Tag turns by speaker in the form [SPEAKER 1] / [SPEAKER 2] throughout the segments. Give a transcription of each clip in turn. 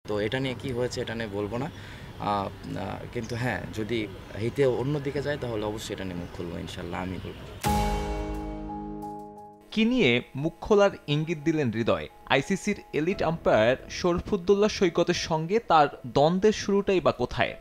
[SPEAKER 1] তো এটা নিয়ে কি হয়েছে এটা নিয়ে বলবো না, কিন্তু হ্যাঁ যদি হিতে অন্যদিকে যায় তাহলে অবশ্যই এটা নিয়ে মুখ খুলবো, ইনশাল্লাহ আমি বলবো।
[SPEAKER 2] কি নিয়ে মুখ খোলার ইঙ্গিত দিলেন হৃদয়? আইসিসির এলিট আম্পায়ার শরফুদ্দোল্লা সৈকতের সঙ্গে তার দ্বন্দ্বের শুরুটাই বা কোথায়?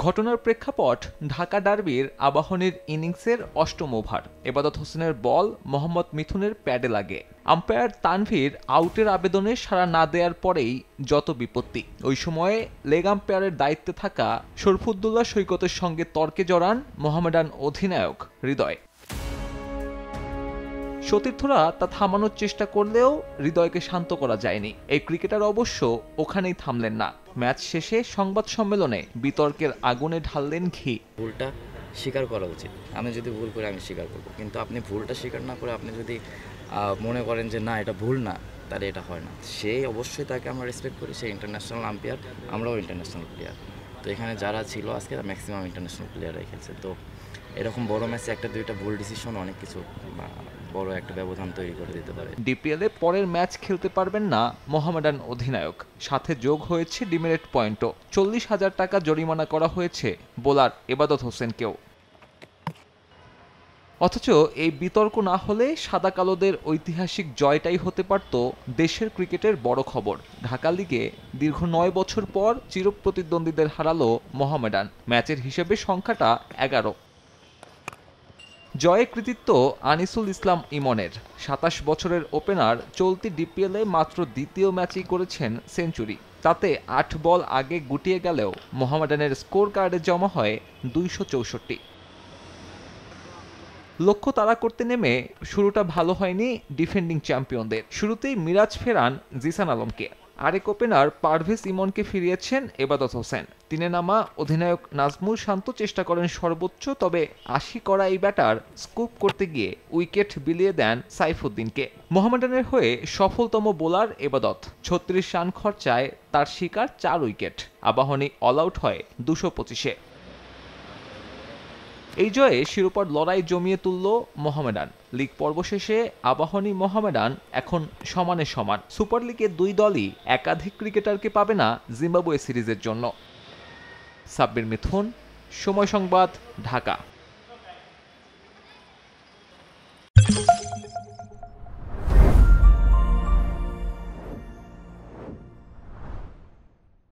[SPEAKER 2] ঘটনার প্রেক্ষাপট ঢাকা ডার্বির আবাহনীর ইনিংসের অষ্টম ওভার। এবাদত হোসেনের বল মোহাম্মদ মিথুনের প্যাডে লাগে। আম্পায়ার তানভীর আউটের আবেদনে সাড়া না দেওয়ার পরেই যত বিপত্তি। ওই সময়ে লেগ আম্পায়ারের দায়িত্বে থাকা শরফুদ্দোল্লা সৈকতের সঙ্গে তর্কে জড়ান মোহামেডান অধিনায়ক হৃদয়। সতীর্থরা তা থামানোর চেষ্টা করলেও হৃদয়কে শান্ত করা যায়নি। এই ক্রিকেটার অবশ্য ওখানেই থামলেন না। ম্যাচ শেষে সংবাদ সম্মেলনে বিতর্কের আগুনে ঢাললেন ঘি।
[SPEAKER 1] ভুলটা স্বীকার করা উচিত, আমি যদি ভুল করি আমি স্বীকার করবো, কিন্তু আপনি ভুলটা স্বীকার না করে আপনি যদি মনে করেন যে না এটা ভুল না, তাহলে এটা হয় না। সে অবশ্যই তাকে আমরা রেসপেক্ট করি, সে ইন্টারন্যাশনাল আম্পায়ার, আমরাও ইন্টারন্যাশনাল প্লেয়ার। তো এখানে যারা ছিল আজকে ম্যাক্সিমাম ইন্টারন্যাশনাল প্লেয়াররাই খেলছে। তো এরকম বড় ম্যাচে একটা দুইটা ভুল ডিসিশন অনেক কিছু বড় একটা ব্যবধান তৈরি করে দিতে পারে।
[SPEAKER 2] ডিপিএলে পরের ম্যাচ খেলতে পারবেন না মোহামেডান অধিনায়ক। সাথে যোগ হয়েছে ডিমেরিট পয়েন্টও। 40,000 টাকা জরিমানা করা হয়েছে বোলার এবাদত হোসেনকেও। অথচ এই বিতর্ক না হলে সাদা কালোদের ঐতিহাসিক জয়টাই হতে পারত দেশের ক্রিকেটের বড় খবর। ঢাকা লিগে দীর্ঘ 9 বছর পর চিরপ্রতিদ্বন্দ্বীদের হারালো মোহামেডান। ম্যাচের হিসেবে সংখ্যাটা 11। জয়ে কৃতিত্ব আনিসুল ইসলাম ইমনের। 27 বছরের ওপেনার চলতি ডিপিএলে মাত্র দ্বিতীয় ম্যাচেই করেছেন সেঞ্চুরি। তাতে 8 বল আগে গুটিয়ে গেলেও মোহামেডানের স্কোর কার্ডে জমা হয় 264। লক্ষ্য তাড়া করতে নেমে শুরুটা ভালো হয়নি ডিফেন্ডিং চ্যাম্পিয়নদের। শুরুতেই মিরাজ ফেরান জিসান আলমকে। আরেক ওপেনার পারভেজ ইমনকে ফিরিয়েছেন এবাদত হোসেন। তিনে নামা অধিনায়ক নাজমুল শান্ত চেষ্টা করেন সর্বোচ্চ, তবে 80 করা এই ব্যাটার স্কুপ করতে গিয়ে উইকেট বিলিয়ে দেন সাইফুদ্দিনকে। মোহামেডানের হয়ে সফলতম বোলার এবাদত। 36 রান খরচায় তার শিকার 4 উইকেট। আবাহনী অল আউট হয় 225-এ। এই জয়ে শিরোপার লড়াই জমিয়ে তুলল মোহামেডান। লিগ পর্ব শেষে আবাহনী মোহামেডান এখন সমানে সমান। সুপার লিগে দুই দলই একাধিক ক্রিকেটারকে পাবে না জিম্বাবুয়ে সিরিজের জন্য। সাব্বির মিথুন, সময় সংবাদ, ঢাকা।